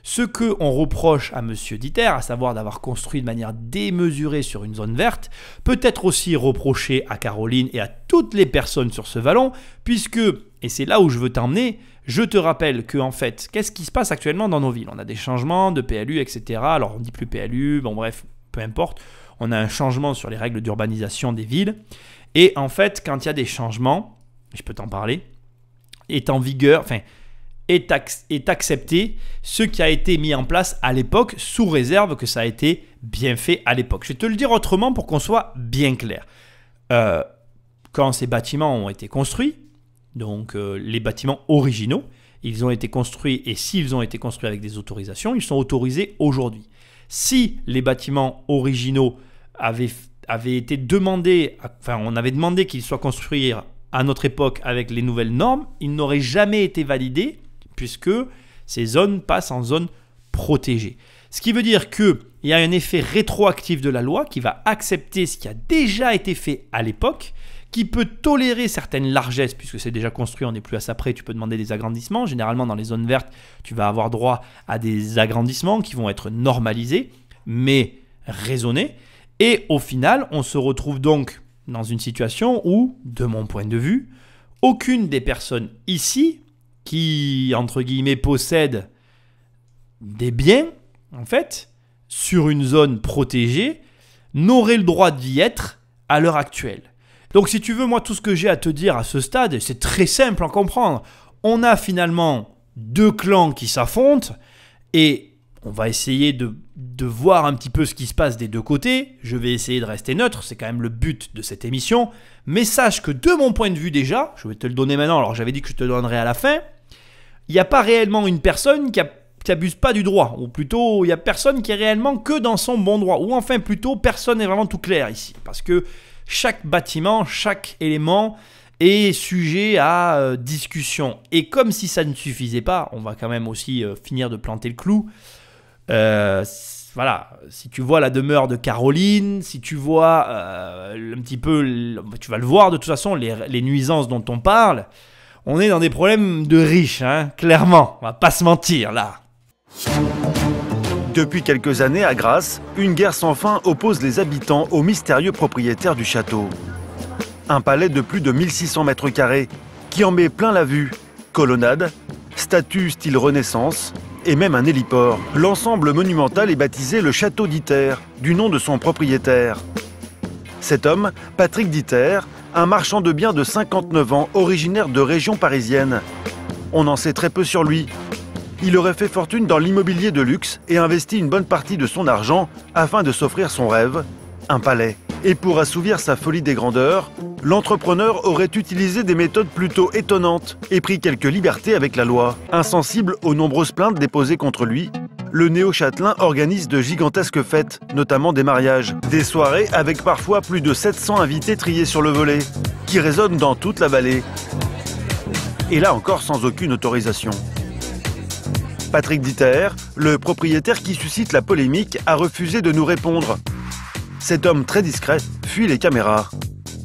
ce qu'on reproche à Monsieur Diter, à savoir d'avoir construit de manière démesurée sur une zone verte, peut être aussi reproché à Caroline et à toutes les personnes sur ce vallon, puisque, et c'est là où je veux t'emmener, je te rappelle que en fait, qu'est-ce qui se passe actuellement dans nos villes? On a des changements de PLU, etc. Alors on ne dit plus PLU, bon bref, peu importe. On a un changement sur les règles d'urbanisation des villes. Et en fait, quand il y a des changements, je peux t'en parler, est en vigueur, est accepté ce qui a été mis en place à l'époque, sous réserve que ça a été bien fait à l'époque. Je vais te le dire autrement pour qu'on soit bien clair. Quand ces bâtiments ont été construits, donc les bâtiments originaux, ils ont été construits, et s'ils ont été construits avec des autorisations, ils sont autorisés aujourd'hui. Si les bâtiments originaux avaient été demandés, on avait demandé qu'ils soient construits à notre époque avec les nouvelles normes, ils n'auraient jamais été validés puisque ces zones passent en zone protégée. Ce qui veut dire qu'il y a un effet rétroactif de la loi qui va accepter ce qui a déjà été fait à l'époque, qui peut tolérer certaines largesses, puisque c'est déjà construit, on n'est plus à ça près, tu peux demander des agrandissements. Généralement, dans les zones vertes, tu vas avoir droit à des agrandissements qui vont être normalisés, mais raisonnés. Et au final, on se retrouve donc dans une situation où, de mon point de vue, aucune des personnes ici qui, entre guillemets, possèdent des biens, en fait, sur une zone protégée, n'aurait le droit d'y être à l'heure actuelle. Donc si tu veux, moi, tout ce que j'ai à te dire à ce stade, c'est très simple à comprendre. On a finalement deux clans qui s'affrontent et on va essayer de voir un petit peu ce qui se passe des deux côtés. Je vais essayer de rester neutre, c'est quand même le but de cette émission. Mais sache que de mon point de vue déjà, je vais te le donner maintenant, alors j'avais dit que je te le donnerais à la fin, il n'y a pas réellement une personne qui abuse pas du droit, ou plutôt il n'y a personne qui est réellement que dans son bon droit, ou enfin plutôt personne n'est vraiment tout clair ici, parce que chaque bâtiment, chaque élément est sujet à discussion. Et comme si ça ne suffisait pas, on va quand même aussi finir de planter le clou. Voilà, si tu vois la demeure de Caroline, si tu vois un petit peu, tu vas le voir de toute façon, les nuisances dont on parle, on est dans des problèmes de riches, hein, clairement, on va pas se mentir là. Depuis quelques années, à Grasse, une guerre sans fin oppose les habitants aux mystérieux propriétaires du château. Un palais de plus de 1600 mètres carrés qui en met plein la vue. Colonnade, statues style Renaissance et même un héliport. L'ensemble monumental est baptisé le Château Diter, du nom de son propriétaire. Cet homme, Patrick Diter, un marchand de biens de 59 ans, originaire de région parisienne. On en sait très peu sur lui. Il aurait fait fortune dans l'immobilier de luxe et investi une bonne partie de son argent afin de s'offrir son rêve, un palais. Et pour assouvir sa folie des grandeurs, l'entrepreneur aurait utilisé des méthodes plutôt étonnantes et pris quelques libertés avec la loi. Insensible aux nombreuses plaintes déposées contre lui, le néo-châtelain organise de gigantesques fêtes, notamment des mariages. Des soirées avec parfois plus de 700 invités triés sur le volet, qui résonnent dans toute la vallée. Et là encore sans aucune autorisation. Patrick Diter, le propriétaire qui suscite la polémique, a refusé de nous répondre. Cet homme très discret fuit les caméras.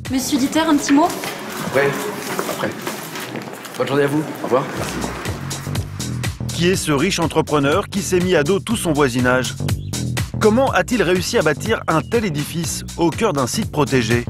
Monsieur Diter, un petit mot? Ouais, après. Bonne journée à vous, au revoir. Qui est ce riche entrepreneur qui s'est mis à dos tout son voisinage? Comment a-t-il réussi à bâtir un tel édifice au cœur d'un site protégé?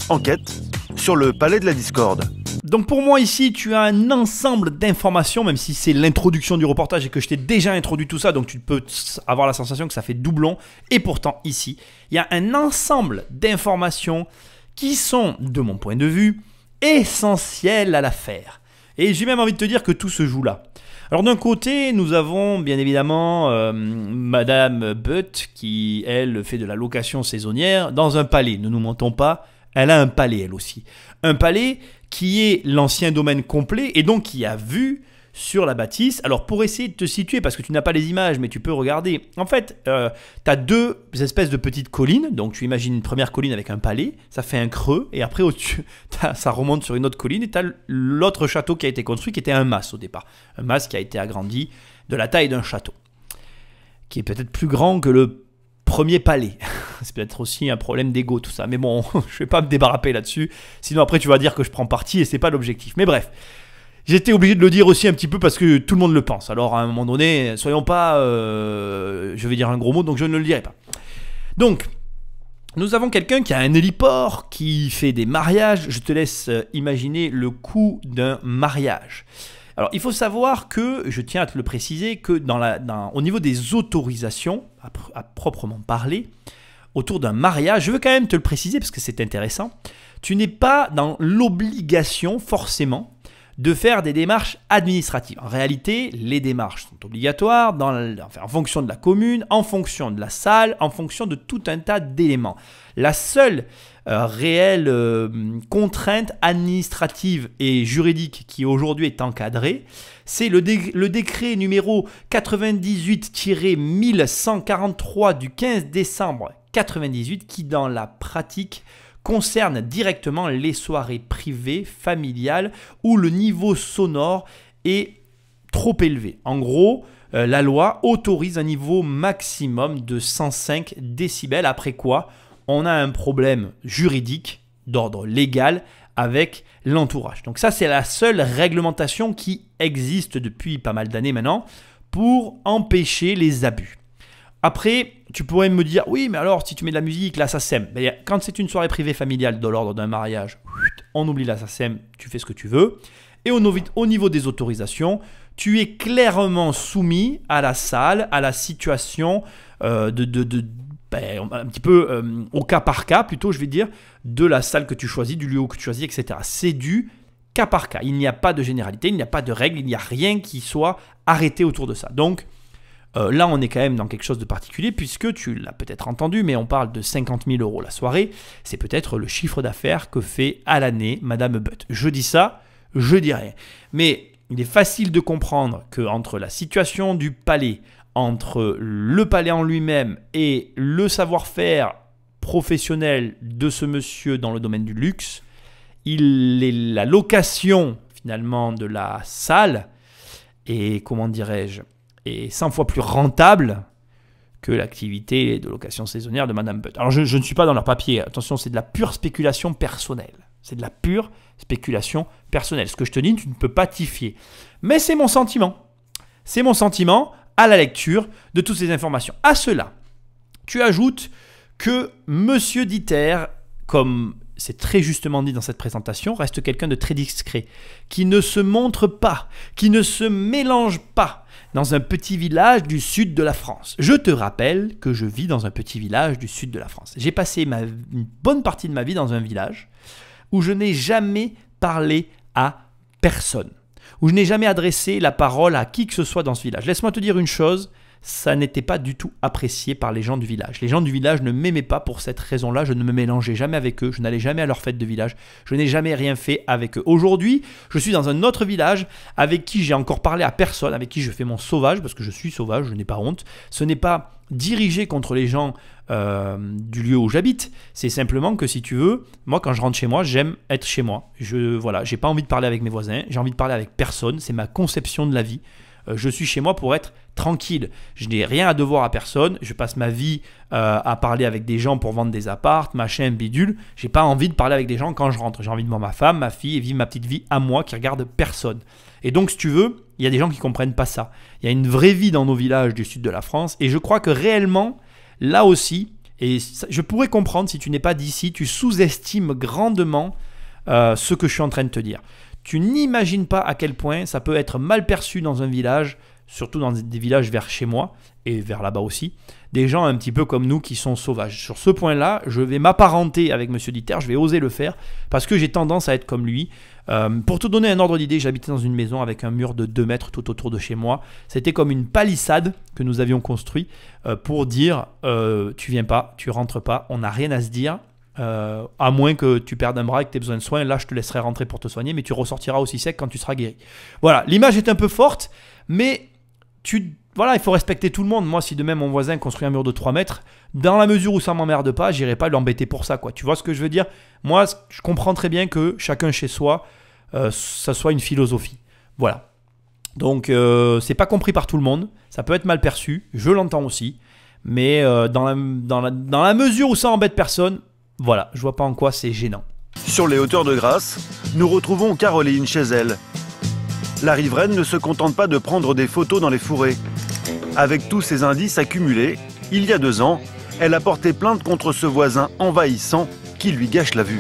Enquête sur le palais de la discorde. Donc pour moi ici, tu as un ensemble d'informations, même si c'est l'introduction du reportage et que je t'ai déjà introduit tout ça, donc tu peux avoir la sensation que ça fait doublon. Et pourtant ici, il y a un ensemble d'informations qui sont, de mon point de vue, essentielles à l'affaire. Et j'ai même envie de te dire que tout se joue là. Alors d'un côté, nous avons bien évidemment Madame Butt qui, elle, fait de la location saisonnière dans un palais. Ne nous mentons pas, elle a un palais elle aussi. Un palais qui est l'ancien domaine complet et donc qui a vue sur la bâtisse. Alors pour essayer de te situer, parce que tu n'as pas les images, mais tu peux regarder. En fait, tu as deux espèces de petites collines. Donc tu imagines une première colline avec un palais, ça fait un creux, et après au-dessus, ça remonte sur une autre colline, et tu as l'autre château qui a été construit, qui était un mas au départ. Un mas qui a été agrandi de la taille d'un château, qui est peut-être plus grand que le premier palais. C'est peut-être aussi un problème d'ego tout ça, mais bon, je ne vais pas me débarrasser là-dessus, sinon après tu vas dire que je prends parti et c'est pas l'objectif. Mais bref, j'étais obligé de le dire aussi un petit peu parce que tout le monde le pense. Alors à un moment donné, soyons pas, je vais dire un gros mot, donc je ne le dirai pas. Donc, nous avons quelqu'un qui a un héliport, qui fait des mariages. Je te laisse imaginer le coût d'un mariage. Alors, il faut savoir que, je tiens à te le préciser, que au niveau des autorisations, à proprement parler, autour d'un mariage, je veux quand même te le préciser parce que c'est intéressant, tu n'es pas dans l'obligation forcément de faire des démarches administratives. En réalité, les démarches sont obligatoires en fonction de la commune, en fonction de la salle, en fonction de tout un tas d'éléments. La seule réelle contrainte administrative et juridique qui aujourd'hui est encadrée, c'est le décret numéro 98-1143 du 15 décembre 98 qui, dans la pratique, concerne directement les soirées privées, familiales, où le niveau sonore est trop élevé. En gros, la loi autorise un niveau maximum de 105 décibels, après quoi on a un problème juridique d'ordre légal avec l'entourage. Donc ça, c'est la seule réglementation qui existe depuis pas mal d'années maintenant pour empêcher les abus. Après, tu pourrais me dire, oui, mais alors, si tu mets de la musique, là, ça sème. Ben, quand c'est une soirée privée familiale de l'ordre d'un mariage, on oublie là, ça sème, tu fais ce que tu veux. Et au niveau des autorisations, tu es clairement soumis à la salle, à la situation un petit peu au cas par cas, plutôt, je vais dire, de la salle que tu choisis, du lieu que tu choisis, etc. C'est du cas par cas. Il n'y a pas de généralité, il n'y a pas de règle, il n'y a rien qui soit arrêté autour de ça. Donc, là, on est quand même dans quelque chose de particulier puisque tu l'as peut-être entendu, mais on parle de 50 000 € la soirée. C'est peut-être le chiffre d'affaires que fait à l'année Madame Butt. Je dis ça, je dis rien. Mais il est facile de comprendre qu'entre la situation du palais, entre le palais en lui-même et le savoir-faire professionnel de ce monsieur dans le domaine du luxe, la location finalement de la salle est, comment dirais-je, est 100 fois plus rentable que l'activité de location saisonnière de Madame Butt. Alors je ne suis pas dans leur papier, attention, c'est de la pure spéculation personnelle. C'est de la pure spéculation personnelle. Ce que je te dis, tu ne peux pas t'y fier. Mais c'est mon sentiment. C'est mon sentiment à la lecture de toutes ces informations. À cela, tu ajoutes que Monsieur Dieter, comme c'est très justement dit dans cette présentation, reste quelqu'un de très discret, qui ne se montre pas, qui ne se mélange pas dans un petit village du sud de la France. Je te rappelle que je vis dans un petit village du sud de la France. J'ai passé une bonne partie de ma vie dans un village où je n'ai jamais parlé à personne, où je n'ai jamais adressé la parole à qui que ce soit dans ce village. Laisse-moi te dire une chose, ça n'était pas du tout apprécié par les gens du village. Les gens du village ne m'aimaient pas pour cette raison-là. Je ne me mélangeais jamais avec eux. Je n'allais jamais à leur fête de village. Je n'ai jamais rien fait avec eux. Aujourd'hui, je suis dans un autre village avec qui j'ai encore parlé à personne, avec qui je fais mon sauvage, parce que je suis sauvage, je n'ai pas honte. Ce n'est pas dirigé contre les gens du lieu où j'habite. C'est simplement que si tu veux, moi quand je rentre chez moi, j'aime être chez moi. J'ai pas envie de parler avec mes voisins. J'ai envie de parler avec personne. C'est ma conception de la vie. Je suis chez moi pour être tranquille. Je n'ai rien à devoir à personne. Je passe ma vie à parler avec des gens pour vendre des appartes, machin, bidule. J'ai pas envie de parler avec des gens quand je rentre. J'ai envie de voir ma femme, ma fille et vivre ma petite vie à moi qui regarde personne. Et donc, si tu veux, il y a des gens qui comprennent pas ça. Il y a une vraie vie dans nos villages du sud de la France et je crois que réellement, là aussi, Et je pourrais comprendre si tu n'es pas d'ici, tu sous-estimes grandement ce que je suis en train de te dire. Tu n'imagines pas à quel point ça peut être mal perçu dans un village, surtout dans des villages vers chez moi et vers là-bas aussi, des gens un petit peu comme nous qui sont sauvages. Sur ce point-là, je vais m'apparenter avec Monsieur Diter, je vais oser le faire parce que j'ai tendance à être comme lui. Pour te donner un ordre d'idée, j'habitais dans une maison avec un mur de 2 mètres tout autour de chez moi. C'était comme une palissade que nous avions construit pour dire tu viens pas, tu rentres pas, on n'a rien à se dire. À moins que tu perdes un bras et que tu aies besoin de soins, là je te laisserai rentrer pour te soigner, mais tu ressortiras aussi sec quand tu seras guéri. Voilà, l'image est un peu forte, mais voilà, il faut respecter tout le monde. Moi, si demain mon voisin construit un mur de 3 mètres, dans la mesure où ça m'emmerde pas, j'irai pas l'embêter pour ça, quoi. Tu vois ce que je veux dire? Moi, je comprends très bien que chacun chez soi, ça soit une philosophie. Voilà. Donc, c'est pas compris par tout le monde, ça peut être mal perçu, je l'entends aussi, mais dans la mesure où ça embête personne, voilà, je vois pas en quoi c'est gênant. Sur les hauteurs de Grasse, nous retrouvons Caroline chez elle. La riveraine ne se contente pas de prendre des photos dans les fourrés. Avec tous ces indices accumulés, il y a 2 ans, elle a porté plainte contre ce voisin envahissant qui lui gâche la vue.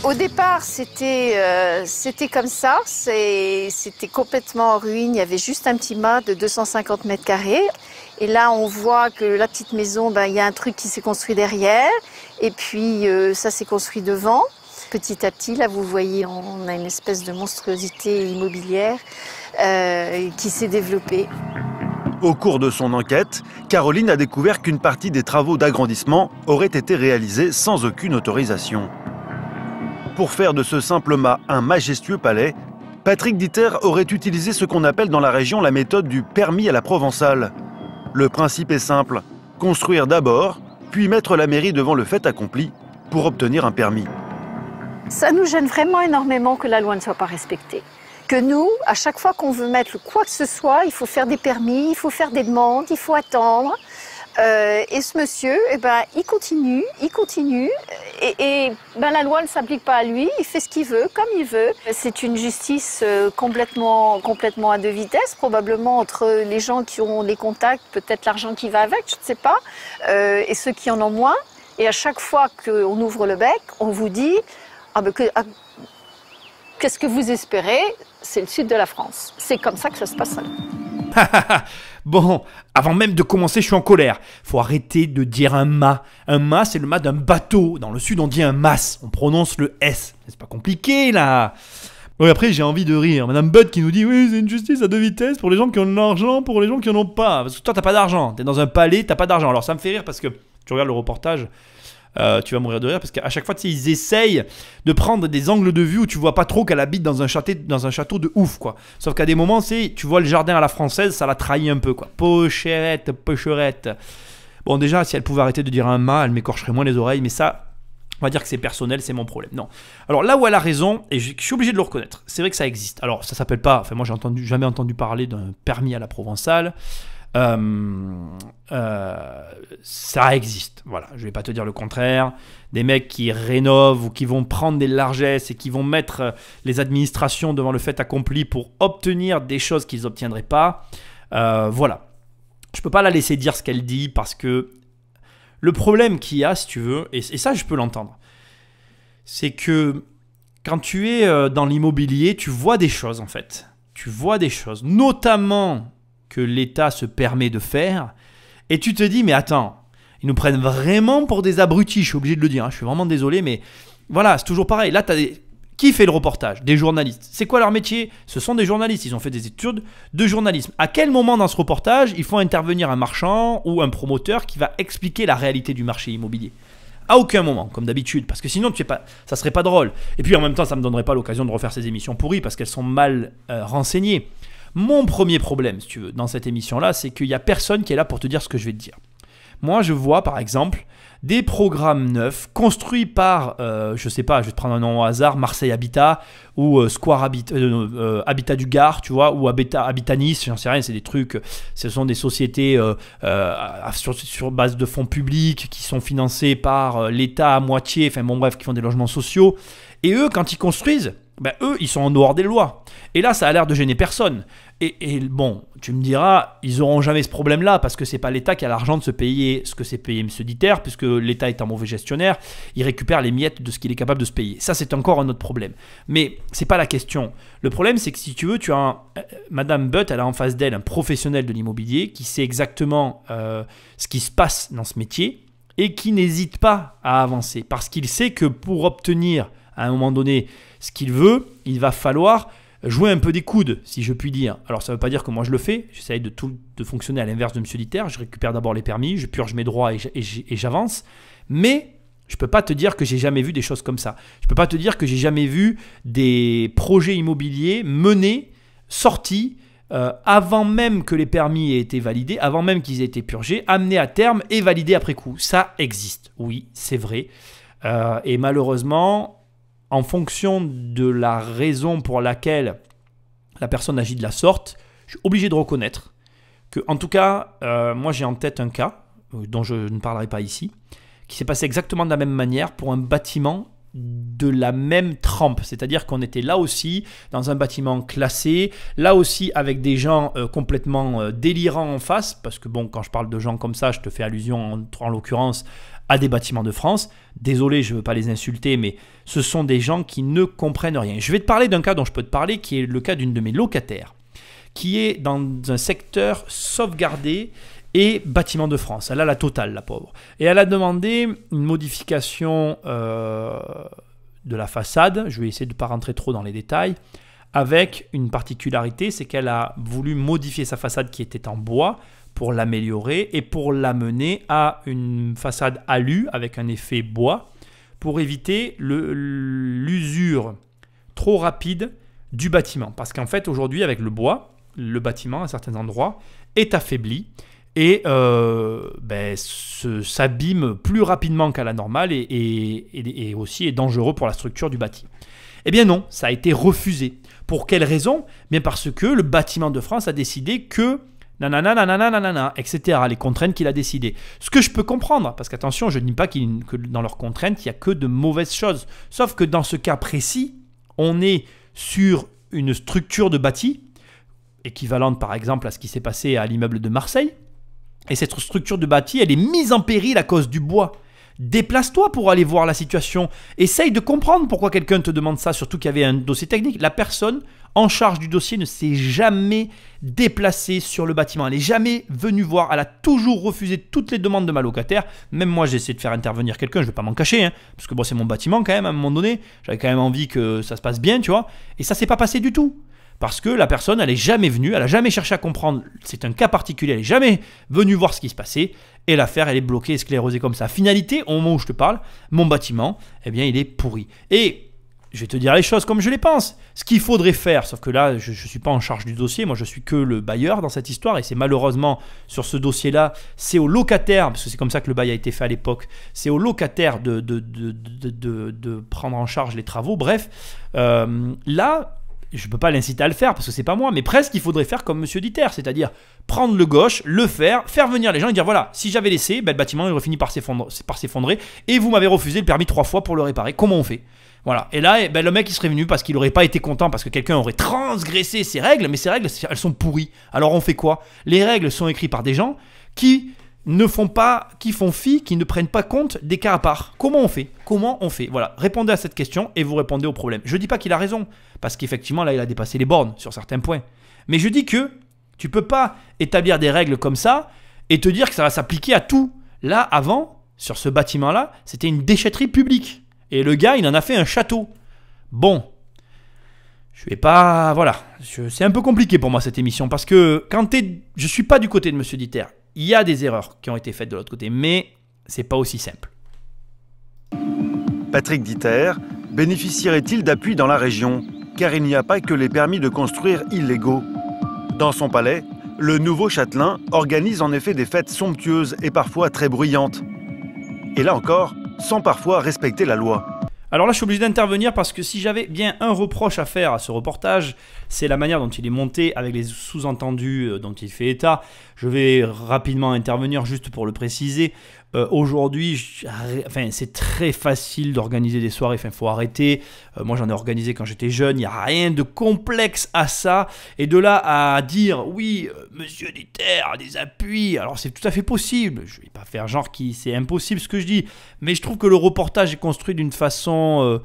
Au départ, c'était comme ça, c'était complètement en ruine, il y avait juste un petit mât de 250 mètres carrés. Et là, on voit que la petite maison, il y a un truc qui s'est construit derrière, et puis ça s'est construit devant. Petit à petit, là, vous voyez, on a une espèce de monstruosité immobilière qui s'est développée. Au cours de son enquête, Caroline a découvert qu'une partie des travaux d'agrandissement auraient été réalisés sans aucune autorisation. Pour faire de ce simple mât un majestueux palais, Patrick Diter aurait utilisé ce qu'on appelle dans la région la méthode du permis à la provençale. Le principe est simple, construire d'abord, puis mettre la mairie devant le fait accompli pour obtenir un permis. Ça nous gêne vraiment énormément que la loi ne soit pas respectée. Que nous, à chaque fois qu'on veut mettre quoi que ce soit, il faut faire des permis, il faut faire des demandes, il faut attendre. Et ce monsieur, il continue, et la loi ne s'applique pas à lui, il fait ce qu'il veut, comme il veut. C'est une justice complètement à 2 vitesses, probablement entre les gens qui ont les contacts, peut-être l'argent qui va avec, je ne sais pas, et ceux qui en ont moins. Et à chaque fois qu'on ouvre le bec, on vous dit qu'est-ce que vous espérez? C'est le sud de la France. C'est comme ça que ça se passe. Bon, avant même de commencer, je suis en colère. Faut arrêter de dire un mât. Un mât, c'est le mât d'un bateau. Dans le sud, on dit un mas. On prononce le S. C'est pas compliqué, là. Oui, après, j'ai envie de rire. Madame Budd qui nous dit, oui, c'est une justice à 2 vitesses pour les gens qui ont de l'argent, pour les gens qui en ont pas. Parce que toi, t'as pas d'argent. T'es dans un palais, t'as pas d'argent. Alors, ça me fait rire parce que tu regardes le reportage, tu vas mourir de rire parce qu'à chaque fois, tu sais, ils essayent de prendre des angles de vue où tu vois pas trop qu'elle habite dans un château de ouf, quoi. Sauf qu'à des moments, tu vois le jardin à la française, ça la trahit un peu, quoi. Pocherette. Bon, déjà, si elle pouvait arrêter de dire un mât, elle m'écorcherait moins les oreilles, mais ça, on va dire que c'est personnel, c'est mon problème. Non. Alors là où elle a raison, et je suis obligé de le reconnaître, c'est vrai que ça existe. Alors, ça s'appelle pas, moi, j'ai jamais entendu parler d'un permis à la provençale. Ça existe, voilà, je vais pas te dire le contraire. Des mecs qui rénovent ou qui vont prendre des largesses et qui vont mettre les administrations devant le fait accompli pour obtenir des choses qu'ils n'obtiendraient pas. Voilà, je peux pas la laisser dire ce qu'elle dit parce que le problème qu'il y a, si tu veux, et ça je peux l'entendre, c'est que quand tu es dans l'immobilier, tu vois des choses en fait. Tu vois des choses, notamment que l'État se permet de faire, et tu te dis, mais attends, ils nous prennent vraiment pour des abrutis, je suis obligé de le dire, hein, je suis vraiment désolé, mais voilà, c'est toujours pareil. Là, qui fait le reportage? Des journalistes. C'est quoi leur métier? Ce sont des journalistes, ils ont fait des études de journalisme. À quel moment dans ce reportage, il faut intervenir un marchand ou un promoteur qui va expliquer la réalité du marché immobilier? À aucun moment, comme d'habitude, parce que sinon ça serait pas drôle. Et puis en même temps, ça me donnerait pas l'occasion de refaire ces émissions pourries, parce qu'elles sont mal renseignées. Mon premier problème, si tu veux, dans cette émission-là, c'est qu'il n'y a personne qui est là pour te dire ce que je vais te dire. Moi, je vois, par exemple, des programmes neufs construits par, je sais pas, je vais te prendre un nom au hasard, Marseille Habitat, ou Square Habitat du Gard, tu vois, ou Habitat Nice, j'en sais rien, c'est des trucs, ce sont des sociétés sur base de fonds publics qui sont financés par l'État à moitié, enfin bon bref, qui font des logements sociaux. Et eux, quand ils construisent, eux, ils sont en dehors des lois. Et là, ça a l'air de gêner personne. Et bon, tu me diras, ils n'auront jamais ce problème-là parce que c'est pas l'État qui a l'argent de se payer ce que s'est payé M. Diter, puisque l'État est un mauvais gestionnaire, il récupère les miettes de ce qu'il est capable de se payer. Ça, c'est encore un autre problème. Mais c'est pas la question. Le problème, c'est que si tu veux, tu as Madame Butt, elle a en face d'elle un professionnel de l'immobilier qui sait exactement ce qui se passe dans ce métier et qui n'hésite pas à avancer parce qu'il sait que pour obtenir à un moment donné ce qu'il veut, il va falloir jouer un peu des coudes, si je puis dire. Alors ça ne veut pas dire que moi je le fais, j'essaye de fonctionner à l'inverse de M. Diter, je récupère d'abord les permis, je purge mes droits et j'avance, mais je ne peux pas te dire que j'ai jamais vu des choses comme ça. Je ne peux pas te dire que j'ai jamais vu des projets immobiliers menés, sortis, avant même que les permis aient été validés, avant même qu'ils aient été purgés, amenés à terme et validés après coup. Ça existe, oui, c'est vrai. Et malheureusement, en fonction de la raison pour laquelle la personne agit de la sorte, je suis obligé de reconnaître que, en tout cas, moi j'ai en tête un cas, dont je ne parlerai pas ici, qui s'est passé exactement de la même manière pour un bâtiment de la même trempe. C'est-à-dire qu'on était là aussi dans un bâtiment classé, là aussi avec des gens complètement délirants en face, parce que bon, quand je parle de gens comme ça, je te fais allusion en l'occurrence à des bâtiments de France. Désolé, je ne veux pas les insulter, mais ce sont des gens qui ne comprennent rien. Je vais te parler d'un cas dont je peux te parler, qui est le cas d'une de mes locataires, qui est dans un secteur sauvegardé et bâtiment de France. Elle a la totale, la pauvre. Et elle a demandé une modification de la façade. Je vais essayer de ne pas rentrer trop dans les détails. Avec une particularité, c'est qu'elle a voulu modifier sa façade qui était en bois pour l'améliorer et pour l'amener à une façade alu avec un effet bois pour éviter l'usure trop rapide du bâtiment. Parce qu'en fait, aujourd'hui, avec le bois, le bâtiment, à certains endroits, est affaibli et s'abîme plus rapidement qu'à la normale et aussi est dangereux pour la structure du bâti. Eh bien non, ça a été refusé. Pour quelle raison ? Bien parce que le bâtiment de France a décidé que nanana, etc. Les contraintes qu'il a décidées. Ce que je peux comprendre, parce qu'attention, je ne dis pas que dans leurs contraintes, il n'y a que de mauvaises choses. Sauf que dans ce cas précis, on est sur une structure de bâti, équivalente par exemple à ce qui s'est passé à l'immeuble de Marseille. Et cette structure de bâti, elle est mise en péril à cause du bois. Déplace-toi pour aller voir la situation. Essaye de comprendre pourquoi quelqu'un te demande ça, surtout qu'il y avait un dossier technique. La personne en charge du dossier ne s'est jamais déplacée sur le bâtiment. Elle n'est jamais venue voir. Elle a toujours refusé toutes les demandes de ma locataire. Même moi, j'ai essayé de faire intervenir quelqu'un. Je ne vais pas m'en cacher, hein, parce que bon, c'est mon bâtiment quand même. À un moment donné, j'avais quand même envie que ça se passe bien, tu vois. Et ça ne s'est pas passé du tout. Parce que la personne, elle n'est jamais venue, elle n'a jamais cherché à comprendre, c'est un cas particulier, elle n'est jamais venue voir ce qui se passait, et l'affaire, elle est bloquée, sclérosée comme ça. Finalité, au moment où je te parle, mon bâtiment, eh bien, il est pourri. Et je vais te dire les choses comme je les pense. Ce qu'il faudrait faire, sauf que là, je ne suis pas en charge du dossier, moi je suis que le bailleur dans cette histoire, et c'est malheureusement sur ce dossier-là, c'est au locataire, parce que c'est comme ça que le bail a été fait à l'époque, c'est au locataire de prendre en charge les travaux. Bref, là, je ne peux pas l'inciter à le faire parce que c'est pas moi, mais presque il faudrait faire comme M. Diter, c'est-à-dire prendre le gauche, le faire venir les gens et dire voilà, si j'avais laissé, le bâtiment il aurait fini par s'effondrer et vous m'avez refusé le permis 3 fois pour le réparer. Comment on fait ? Voilà. Et là, le mec il serait venu parce qu'il n'aurait pas été content parce que quelqu'un aurait transgressé ses règles, mais ces règles elles sont pourries. Alors on fait quoi ? Les règles sont écrites par des gens qui font fi, qui ne prennent pas compte des cas à part. Comment on fait ? Voilà, répondez à cette question et vous répondez au problème. Je ne dis pas qu'il a raison, parce qu'effectivement, là, il a dépassé les bornes sur certains points. Mais je dis que tu ne peux pas établir des règles comme ça et te dire que ça va s'appliquer à tout. Là, avant, sur ce bâtiment-là, c'était une déchetterie publique. Et le gars, il en a fait un château. Bon, je vais pas... Voilà, c'est un peu compliqué pour moi cette émission, parce que je ne suis pas du côté de M. Diter. Il y a des erreurs qui ont été faites de l'autre côté, mais c'est pas aussi simple. Patrick Diter bénéficierait-il d'appui dans la région ? Car il n'y a pas que les permis de construire illégaux. Dans son palais, le nouveau châtelain organise en effet des fêtes somptueuses et parfois très bruyantes. Et là encore, sans parfois respecter la loi. Alors là, je suis obligé d'intervenir parce que si j'avais bien un reproche à faire à ce reportage, c'est la manière dont il est monté avec les sous-entendus dont il fait état. Je vais rapidement intervenir juste pour le préciser. Aujourd'hui, c'est très facile d'organiser des soirées. Faut arrêter. Moi, j'en ai organisé quand j'étais jeune. Il n'y a rien de complexe à ça. Et de là à dire, oui, monsieur Diter a des appuis. Alors, c'est tout à fait possible. Je ne vais pas faire genre c'est impossible ce que je dis. Mais je trouve que le reportage est construit d'une façon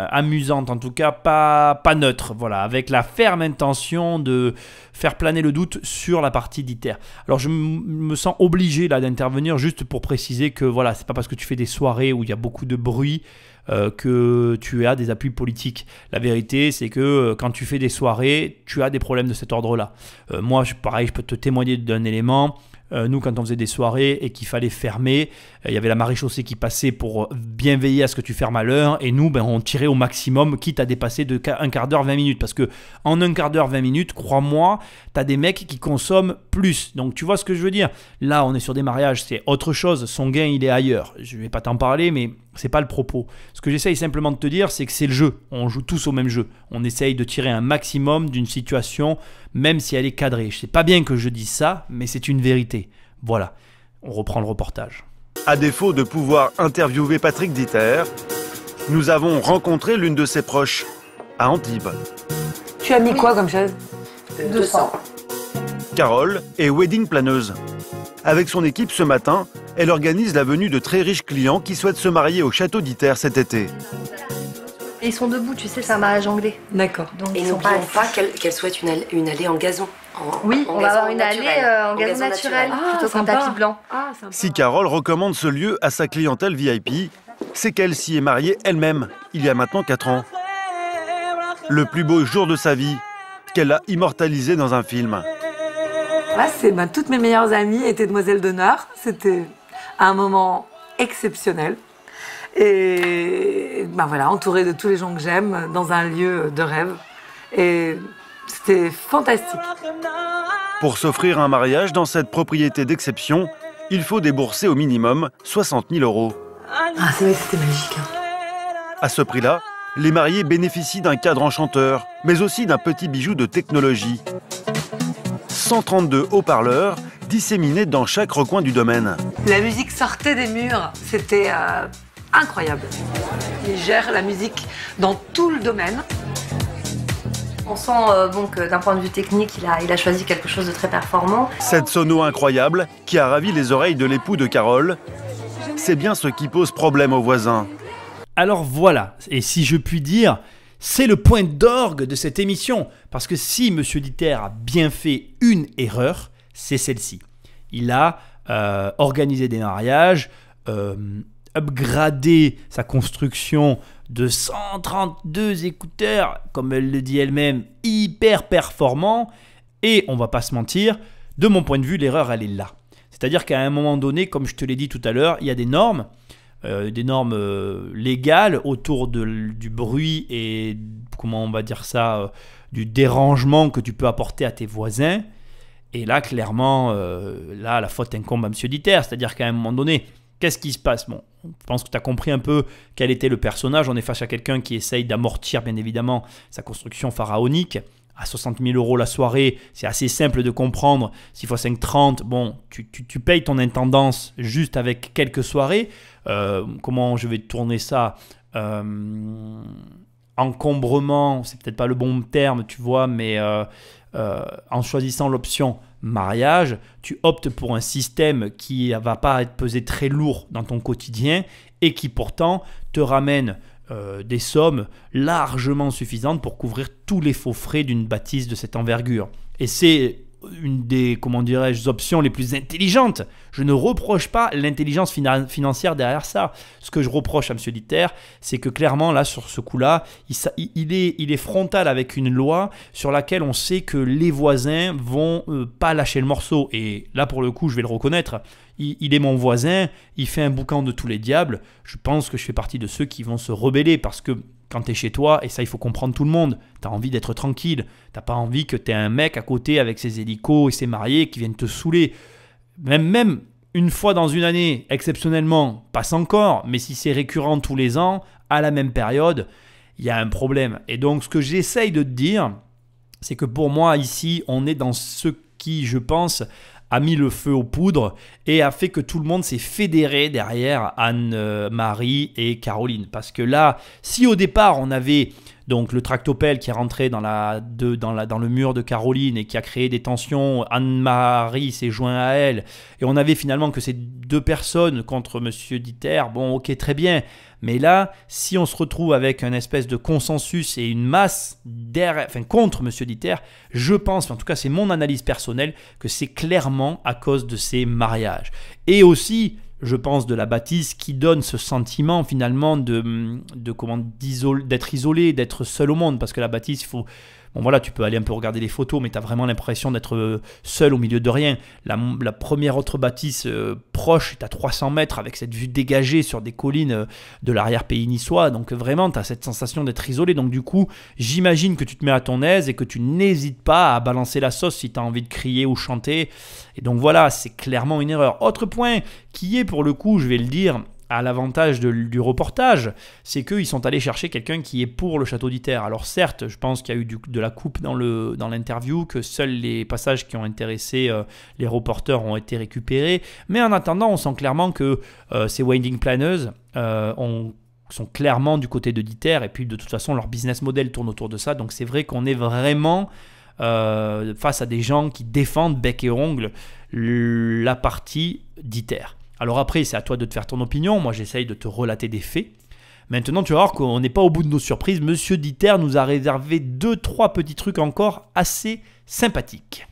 amusante, en tout cas pas neutre, voilà, avec la ferme intention de faire planer le doute sur la partie Diter. Alors je me sens obligé là d'intervenir juste pour préciser que voilà, c'est pas parce que tu fais des soirées où il y a beaucoup de bruit que tu as des appuis politiques. La vérité, c'est que quand tu fais des soirées, tu as des problèmes de cet ordre-là. Moi, pareil, je peux te témoigner d'un élément. Nous, quand on faisait des soirées et qu'il fallait fermer, il y avait la maréchaussée qui passait pour bien veiller à ce que tu fermes à l'heure. Et nous, on tirait au maximum, quitte à dépasser de un quart d'heure, 20 minutes. Parce que en un quart d'heure, 20 minutes, crois-moi, tu as des mecs qui consomment plus. Donc, tu vois ce que je veux dire? Là, on est sur des mariages, c'est autre chose. Son gain, il est ailleurs. Je ne vais pas t'en parler, mais c'est pas le propos. Ce que j'essaye simplement de te dire, c'est que c'est le jeu. On joue tous au même jeu. On essaye de tirer un maximum d'une situation, même si elle est cadrée. Je sais pas bien que je dise ça, mais c'est une vérité. Voilà, on reprend le reportage. À défaut de pouvoir interviewer Patrick Diter, nous avons rencontré l'une de ses proches, à Antibes. Tu as mis quoi comme chaise? 200. Carole est wedding planeuse. Avec son équipe ce matin, elle organise la venue de très riches clients qui souhaitent se marier au château Diter cet été. Et ils sont debout, tu sais, c'est un mariage anglais. D'accord. Donc et n'oublions pas qu'elle souhaite une allée en gazon. Oui, on va avoir une allée en gazon naturel, plutôt qu'un tapis blanc. Si Carole recommande ce lieu à sa clientèle VIP, c'est qu'elle s'y est mariée elle-même, il y a maintenant 4 ans. Le plus beau jour de sa vie, qu'elle a immortalisé dans un film. Là, toutes mes meilleures amies étaient demoiselles d'honneur. C'était un moment exceptionnel. Et voilà, entourée de tous les gens que j'aime, dans un lieu de rêve. Et c'était fantastique. Pour s'offrir un mariage dans cette propriété d'exception, il faut débourser au minimum 60 000 €. Ah, c'est vrai que c'était magique. À ce prix-là, les mariés bénéficient d'un cadre enchanteur, mais aussi d'un petit bijou de technologie. 132 haut-parleurs disséminés dans chaque recoin du domaine. La musique sortait des murs, c'était incroyable. Il gère la musique dans tout le domaine. On sent que d'un point de vue technique, il a choisi quelque chose de très performant. Cette sono incroyable qui a ravi les oreilles de l'époux de Carole, c'est bien ce qui pose problème aux voisins. Alors voilà, et si je puis dire, c'est le point d'orgue de cette émission. Parce que si M. Diter a bien fait une erreur, c'est celle-ci. Il a organisé des mariages, upgradé sa construction de 132 écouteurs, comme elle le dit elle-même, hyper performants. Et on va pas se mentir, de mon point de vue, l'erreur, elle est là. C'est-à-dire qu'à un moment donné, comme je te l'ai dit tout à l'heure, il y a des normes légales autour du bruit et, comment on va dire ça, du dérangement que tu peux apporter à tes voisins. Et là, clairement, la faute incombe à M. Diter. C'est-à-dire qu'à un moment donné, qu'est-ce qui se passe? Bon, je pense que tu as compris un peu quel était le personnage. On est face à quelqu'un qui essaye d'amortir, bien évidemment, sa construction pharaonique. À 60 000 € la soirée, c'est assez simple de comprendre. 6 x 5, 30, bon, tu payes ton intendance juste avec quelques soirées. Comment je vais tourner ça? Encombrement, c'est peut-être pas le bon terme, tu vois, mais en choisissant l'option mariage, tu optes pour un système qui ne va pas être pesé très lourd dans ton quotidien et qui pourtant te ramène des sommes largement suffisantes pour couvrir tous les faux frais d'une bâtisse de cette envergure. Et c'est une des, options les plus intelligentes. Je ne reproche pas l'intelligence financière derrière ça. Ce que je reproche à M. Diter, c'est que clairement, là, sur ce coup-là, il est frontal avec une loi sur laquelle on sait que les voisins vont pas lâcher le morceau. Et là, pour le coup, je vais le reconnaître, il est mon voisin, il fait un boucan de tous les diables. Je pense que je fais partie de ceux qui vont se rebeller parce que quand tu es chez toi, et ça il faut comprendre tout le monde, tu as envie d'être tranquille, tu n'as pas envie que tu aies un mec à côté avec ses hélicos et ses mariés qui viennent te saouler. Même une fois dans une année, exceptionnellement, passe encore, mais si c'est récurrent tous les ans, à la même période, il y a un problème. Et donc ce que j'essaye de te dire, c'est que pour moi ici, on est dans ce qui, je pense, a mis le feu aux poudres et a fait que tout le monde s'est fédéré derrière Anne-Marie et Caroline. Parce que là, si au départ on avait donc le tractopelle qui est rentré dans le mur de Caroline et qui a créé des tensions, Anne-Marie s'est joint à elle, et on avait finalement que ces deux personnes contre Monsieur Diter, bon ok très bien, mais là si on se retrouve avec un espèce de consensus et une masse contre Monsieur Diter, je pense, en tout cas c'est mon analyse personnelle, que c'est clairement à cause de ces mariages. Et aussi, je pense, de la bâtisse qui donne ce sentiment finalement d'être isolé, d'être seul au monde. Parce que la bâtisse, il faut... Bon voilà, tu peux aller un peu regarder les photos, mais tu as vraiment l'impression d'être seul au milieu de rien. La première autre bâtisse proche est à 300 mètres avec cette vue dégagée sur des collines de l'arrière-pays niçois. Donc vraiment, tu as cette sensation d'être isolé. Donc du coup, j'imagine que tu te mets à ton aise et que tu n'hésites pas à balancer la sauce si tu as envie de crier ou chanter. Et donc voilà, c'est clairement une erreur. Autre point qui est pour le coup, je vais le dire, à l'avantage du reportage, c'est qu'ils sont allés chercher quelqu'un qui est pour le château d'Iter. Alors certes, je pense qu'il y a eu de la coupe dans l'interview, que seuls les passages qui ont intéressé les reporters ont été récupérés, mais en attendant, on sent clairement que ces wedding planners sont clairement du côté de Diter, et puis de toute façon, leur business model tourne autour de ça, donc c'est vrai qu'on est vraiment face à des gens qui défendent bec et ongle la partie Diter. Alors après, c'est à toi de te faire ton opinion. Moi, j'essaye de te relater des faits. Maintenant, tu vas voir qu'on n'est pas au bout de nos surprises. Monsieur Diter nous a réservé 2-3 petits trucs encore assez sympathiques.